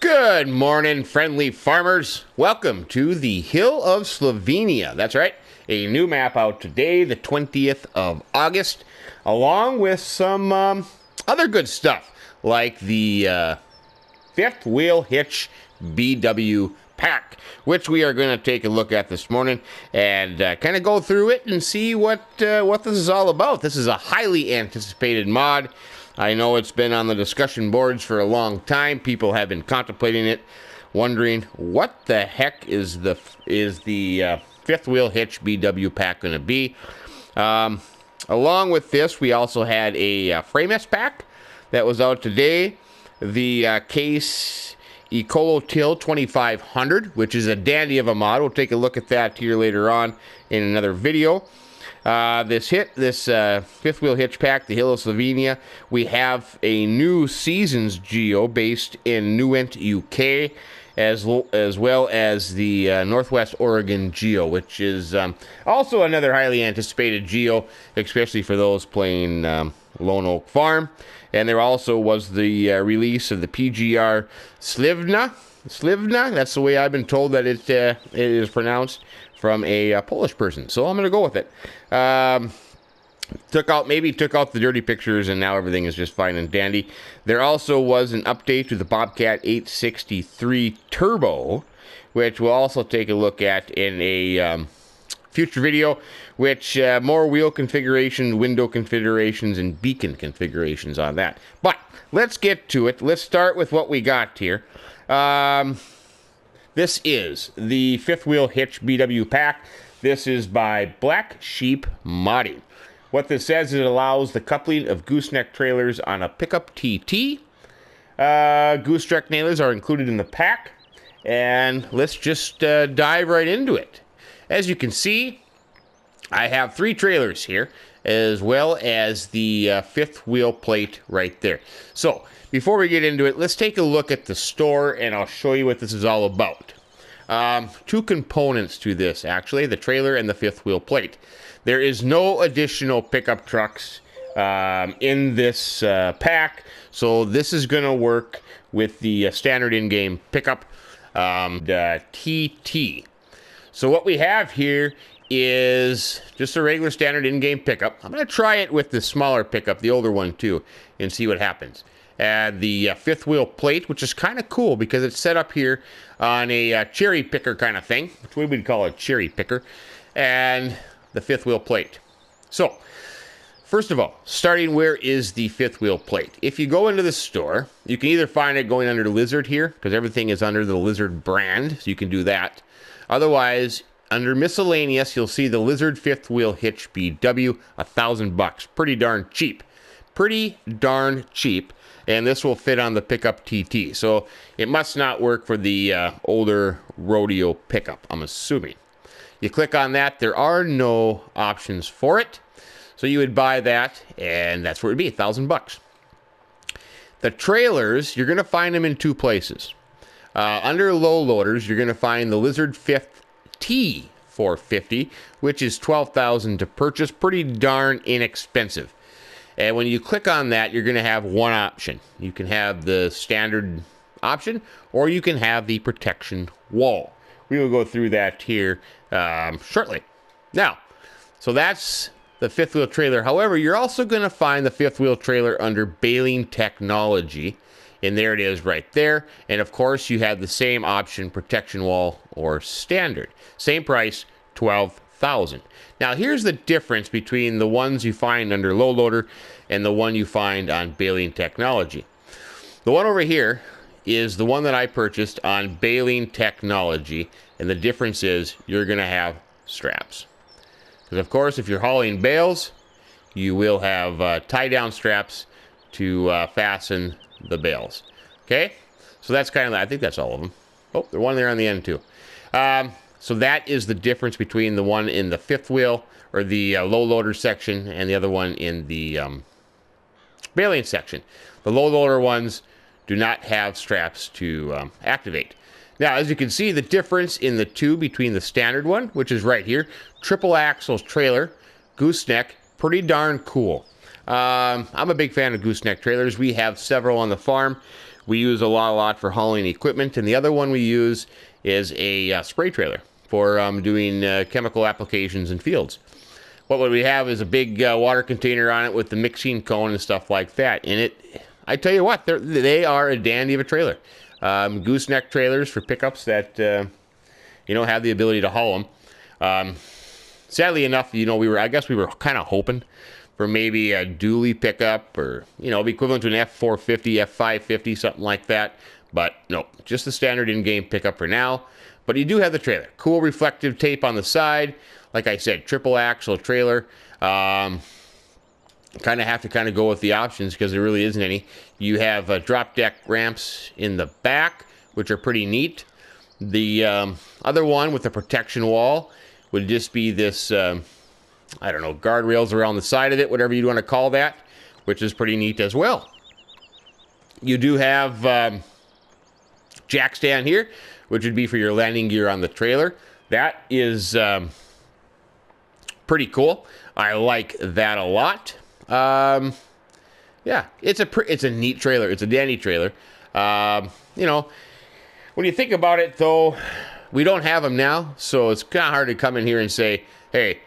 Good morning, friendly farmers. Welcome to the Hill of Slovenia. That's right, a new map out today, the 20th of August, along with some other good stuff, like the fifth wheel hitch BW pack, which we are going to take a look at this morning and kind of go through it and see what this is all about. This is a highly anticipated mod. I know it's been on the discussion boards for a long time. People have been contemplating it, wondering what the heck is the fifth wheel hitch BW pack going to be. Along with this, we also had a frame-S pack that was out today. The Case Ecolotil 2500, which is a dandy of a mod. We'll take a look at that here later on in another video. This fifth wheel hitch pack, the Hill of Slovenia, we have a new Seasons Geo based in Newent, UK, as well as the Northwest Oregon Geo, which is also another highly anticipated Geo, especially for those playing Lone Oak Farm. And there also was the release of the PGR Slivna, that's the way I've been told that it is pronounced, from a Polish person. So I'm going to go with it. Took out the dirty pictures, and now everything is just fine and dandy. There also was an update to the Bobcat 863 Turbo, which we'll also take a look at in a future video, which more wheel configurations, window configurations, and beacon configurations on that. But let's get to it. Let's start with what we got here. This is the fifth wheel hitch BW pack. This is by BlackSheep Modding. What this says is it allows the coupling of gooseneck trailers on a pickup TT. Gooseneck nailers are included in the pack. And let's just dive right into it. As you can see, I have 3 trailers here, as well as the fifth wheel plate right there. So, before we get into it, let's take a look at the store, and I'll show you what this is all about. 2 components to this, actually, the trailer and the fifth wheel plate. There is no additional pickup trucks in this pack, so this is going to work with the standard in-game pickup, TT. So what we have here is just a regular standard in-game pickup. I'm going to try it with the smaller pickup, the older one too, and see what happens. And the fifth wheel plate, which is kind of cool because it's set up here on a cherry picker kind of thing, which we would call a cherry picker, and the fifth wheel plate. So, first of all, starting, where is the fifth wheel plate? If you go into the store, you can either find it going under Lizard here, because everything is under the Lizard brand, so you can do that. Otherwise, under miscellaneous, you'll see the Lizard fifth wheel hitch BW, $1,000. Pretty darn cheap. Pretty darn cheap. And this will fit on the pickup TT. So it must not work for the older rodeo pickup, I'm assuming. You click on that. There are no options for it. So you would buy that, and that's where it would be, $1,000. The trailers, you're going to find them in 2 places. Under low loaders, you're going to find the Lizard 5th T450, which is $12,000 to purchase. Pretty darn inexpensive. And when you click on that, you're going to have one option. You can have the standard option, or you can have the protection wall. We will go through that here shortly. Now, so that's the fifth wheel trailer. However, you're also going to find the fifth wheel trailer under baling technology. And there it is right there. And of course, you have the same option, protection wall or standard. Same price, $12,000. Now, here's the difference between the ones you find under low loader and the one you find on baling technology. The one over here is the one that I purchased on baling technology, and the difference is you're going to have straps. Because, of course, if you're hauling bales, you will have tie-down straps to fasten the bales. Okay? So that's kind of, I think that's all of them. Oh, there's one there on the end, too. So that is the difference between the one in the fifth wheel, or the low loader section, and the other one in the baling section. The low loader ones do not have straps to activate. Now, as you can see, the difference in the two between the standard one, which is right here, triple axles trailer, gooseneck, pretty darn cool. I'm a big fan of gooseneck trailers. We have several on the farm. we use a lot for hauling equipment, and the other one we use is a spray trailer for doing chemical applications in fields. What we have is a big water container on it with the mixing cone and stuff like that. And I tell you what, they are a dandy of a trailer. Gooseneck trailers for pickups that have the ability to haul them. Sadly enough, I guess we were kind of hoping for maybe a dually pickup, or be equivalent to an F450, F550, something like that. But no, just the standard in-game pickup for now. But you do have the trailer. Cool reflective tape on the side. Like I said, triple axle trailer. Kind of have to go with the options because there really isn't any. You have drop deck ramps in the back, which are pretty neat. The other one with the protection wall would just be this, guardrails around the side of it, whatever you'd want to call that, which is pretty neat as well. You do have jack stand here, which would be for your landing gear on the trailer. That is pretty cool. I like that a lot. Yeah, it's a neat trailer. It's a dandy trailer. When you think about it, though, we don't have them now, so it's kind of hard to come in here and say, hey,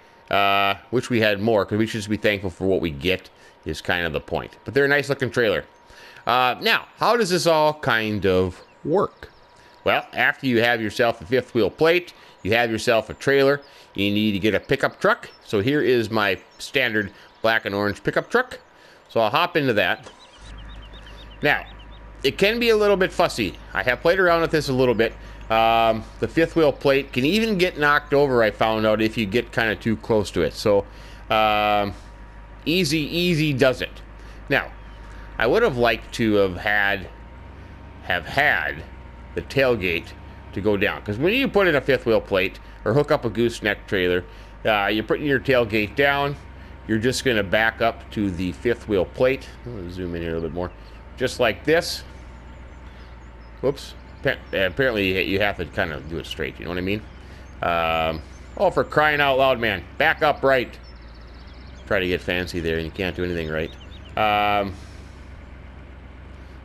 wish we had more, because we should just be thankful for what we get is kind of the point. But they're a nice-looking trailer. Now, how does this all kind of work? Well, after you have yourself a fifth wheel plate, you have yourself a trailer, you need to get a pickup truck. So here is my standard black and orange pickup truck. So I'll hop into that. Now, it can be a little bit fussy. I have played around with this a little bit. The fifth wheel plate can even get knocked over, I found out, if you get kind of too close to it. So easy does it. Now, I would have liked to have had the tailgate to go down, because when you put in a fifth wheel plate or hook up a gooseneck trailer, you're putting your tailgate down. You're just going to back up to the fifth wheel plate. I'm going to zoom in here a little bit more, just like this. Whoops. Apparently you have to kind of do it straight, you know what I mean? Oh, for crying out loud, man. Back up right. Try to get fancy there and you can't do anything right.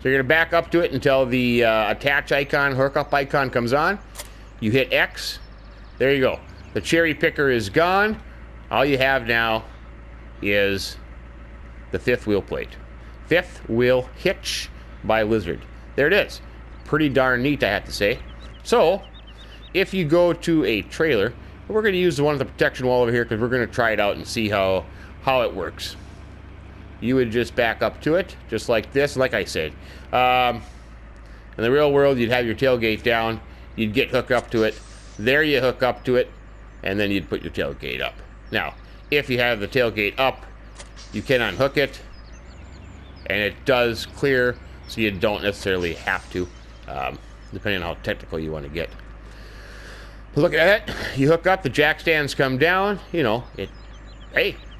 So you're going to back up to it until the attach icon, hookup icon comes on. You hit X. There you go. The cherry picker is gone. All you have now is the fifth wheel plate. Fifth wheel hitch by Lizard. There it is. Pretty darn neat, I have to say. So, if you go to a trailer, we're going to use the one with the protection wall over here because we're going to try it out and see how it works. You would just back up to it, just like this, like I said. In the real world, you'd have your tailgate down, you'd get hooked up to it, there you hook up to it, and then you'd put your tailgate up. Now, if you have the tailgate up, you can unhook it, and it does clear, so you don't necessarily have to, depending on how technical you want to get. Look at it, you hook up, the jack stands come down, it,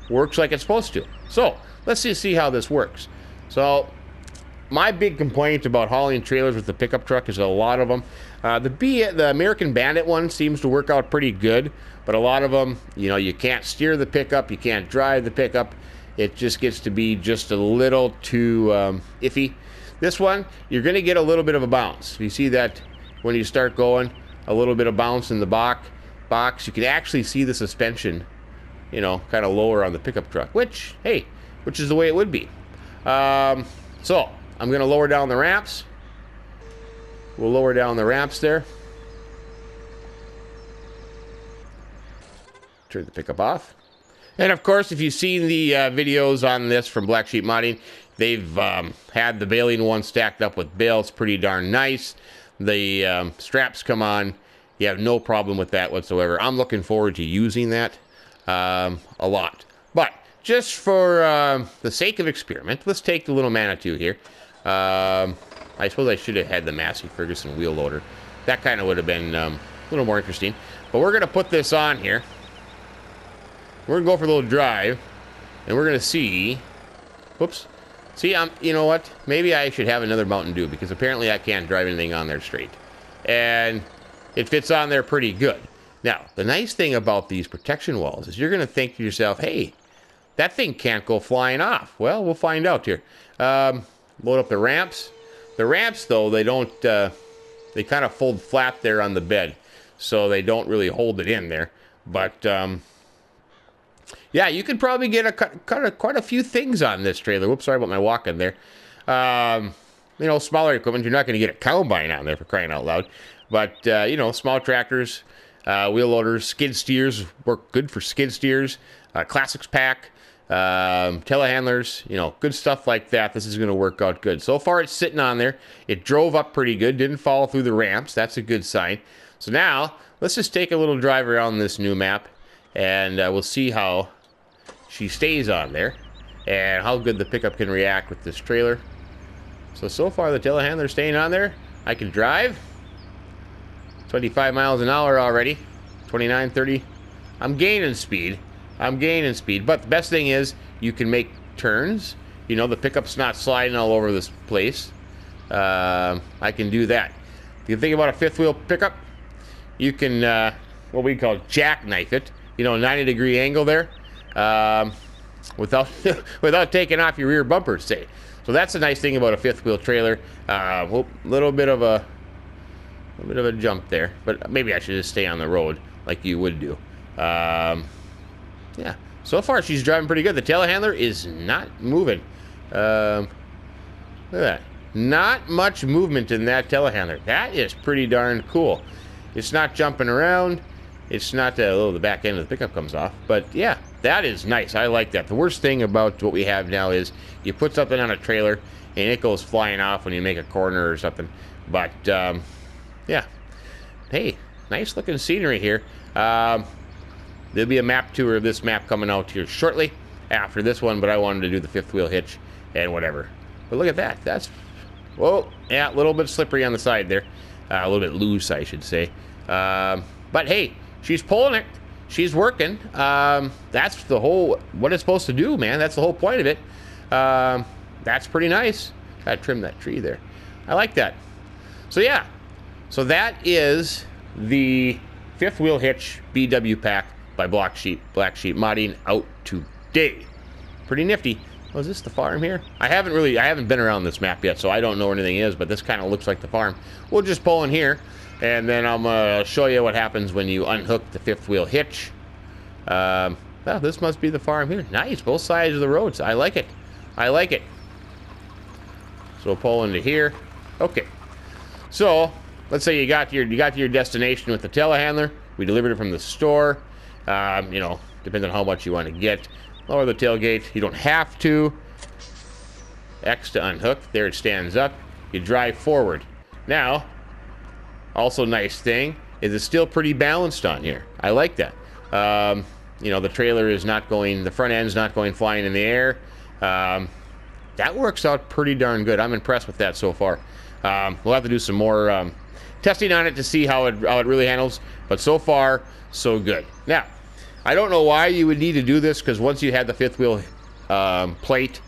works like it's supposed to. So, let's just see how this works. So, my big complaint about hauling trailers with the pickup truck is a lot of them. The American Bandit one seems to work out pretty good, but a lot of them, you can't steer the pickup, you can't drive the pickup. It just gets to be just a little too iffy. This one, you're going to get a little bit of a bounce. You see that when you start going, a little bit of bounce in the box. You can actually see the suspension, kind of lower on the pickup truck, which is the way it would be. So, I'm going to lower down the ramps. We'll lower down the ramps there. Turn the pickup off. And of course, if you've seen the videos on this from BlackSheep Modding, they've had the baling one stacked up with bales. Pretty darn nice. The straps come on. You have no problem with that whatsoever. I'm looking forward to using that a lot. But just for the sake of experiment, let's take the little Manitou here. I suppose I should have had the Massey Ferguson wheel loader. That kind of would have been a little more interesting. But we're going to put this on here. We're going to go for a little drive. And we're going to see... Whoops. See, you know what? Maybe I should have another Mountain Dew, because apparently I can't drive anything on there straight. And it fits on there pretty good. Now, the nice thing about these protection walls is you're going to think to yourself, hey, that thing can't go flying off. Well, we'll find out here. Load up the ramps. The ramps, though, they don't, they kind of fold flat there on the bed, so they don't really hold it in there. But, yeah, you could probably get quite a few things on this trailer. Whoops, sorry about my walking there. You know, smaller equipment. You're not going to get a combine on there, for crying out loud. But, you know, small tractors, wheel loaders, skid steers work good for skid steers. Classics pack, telehandlers, you know, good stuff like that. This is going to work out good. So far, it's sitting on there. It drove up pretty good. Didn't fall through the ramps. That's a good sign. So now, let's just take a little drive around this new map, and we'll see how she stays on there and how good the pickup can react with this trailer. So far, the telehandler's staying on there. I can drive. 25 miles an hour already. 29, 30. I'm gaining speed. But the best thing is you can make turns. You know, the pickup's not sliding all over this place. I can do that. If you think about a fifth wheel pickup, you can, what we call jackknife it. You know, 90-degree angle there, without without taking off your rear bumper, say. So that's the nice thing about a fifth wheel trailer. Little bit of a jump there, but maybe I should just stay on the road like you would do. Yeah, so far she's driving pretty good. The telehandler is not moving. Look at that. Not much movement in that telehandler. That is pretty darn cool. It's not jumping around. It's not, the back end of the pickup comes off. But yeah, that is nice. I like that. The worst thing about what we have now is you put something on a trailer and it goes flying off when you make a corner or something. But, yeah. Hey, nice looking scenery here. There'll be a map tour of this map coming out here shortly after this one, but I wanted to do the fifth wheel hitch and whatever. But look at that. That's, whoa, yeah, a little bit slippery on the side there. A little bit loose, I should say. But hey, she's pulling it. She's working. That's the whole, what it's supposed to do, man. That's the whole point of it. That's pretty nice. Gotta trim that tree there. I like that. So yeah, so that is the fifth wheel hitch BW pack by BlackSheep Modding out today. Pretty nifty. Oh, is this the farm here? I haven't been around this map yet, so I don't know where anything is, but this kind of looks like the farm. We'll just pull in here, and then I'm going to show you what happens when you unhook the fifth wheel hitch. Well, this must be the farm here. Nice, both sides of the roads. I like it. I like it. So we'll pull into here. Okay. So, let's say you got to your destination with the telehandler. We delivered it from the store. You know, depending on how much you want to get. Lower the tailgate. You don't have to. X to unhook. There it stands up. You drive forward. Now, also nice thing is it's still pretty balanced on here. I like that. You know, the trailer is not going, the front end's not going flying in the air. That works out pretty darn good. I'm impressed with that so far. We'll have to do some more testing on it to see how it really handles. But so far, so good. Now, I don't know why you would need to do this, because once you had the fifth wheel plate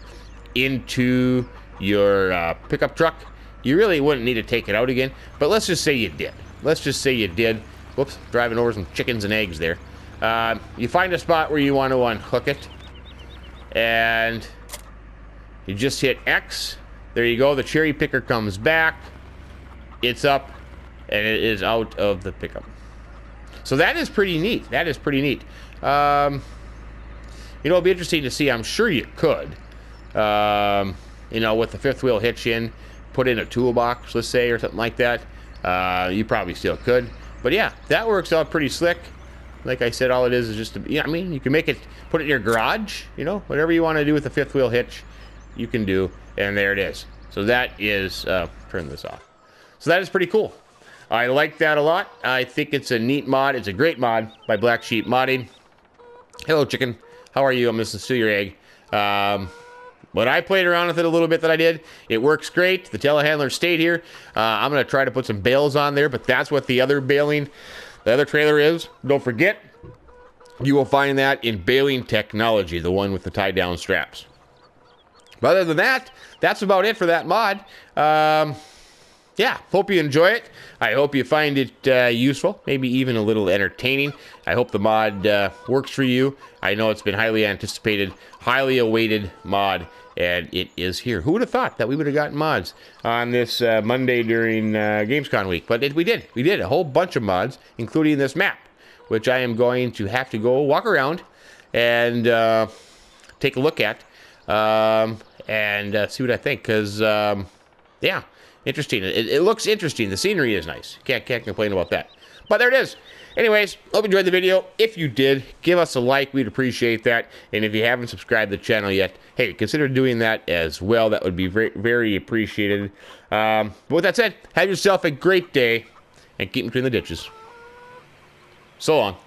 into your pickup truck, you really wouldn't need to take it out again. But let's just say you did. Let's just say you did. Whoops, driving over some chickens and eggs there. You find a spot where you want to unhook it, and you just hit X. There you go. The cherry picker comes back. It's up, and it is out of the pickup. So that is pretty neat. That is pretty neat. You know, it'll be interesting to see. I'm sure you could, you know, with the fifth wheel hitch in, put in a toolbox, let's say, or something like that. You probably still could. But yeah, that works out pretty slick. Like I said, all it is just, yeah, I mean, you can make it, put it in your garage, you know, whatever you want to do with the fifth wheel hitch, you can do, and there it is. So that is, turn this off. So that is pretty cool. I like that a lot. I think it's a neat mod. It's a great mod by BlackSheep Modding. Hello, chicken. How are you? I'm Mr. Steal Your Egg. But I played around with it a little bit that I did. It works great. The telehandler stayed here. I'm going to try to put some bales on there, but that's what the other trailer is. Don't forget, you will find that in baling technology, the one with the tie-down straps. But other than that, that's about it for that mod. Yeah, hope you enjoy it. I hope you find it useful, maybe even a little entertaining. I hope the mod works for you. I know it's been highly anticipated, highly awaited mod, and it is here. Who would have thought that we would have gotten mods on this Monday during Gamescom week? But we did. We did a whole bunch of mods, including this map, which I am going to have to go walk around and take a look at and see what I think. Because, yeah, interesting. It looks interesting. The scenery is nice. Can't complain about that. But there it is. Anyways, hope you enjoyed the video. If you did, give us a like. We'd appreciate that. And if you haven't subscribed to the channel yet, hey, consider doing that as well. That would be very, very appreciated. But with that said, have yourself a great day and keep between the ditches. So long.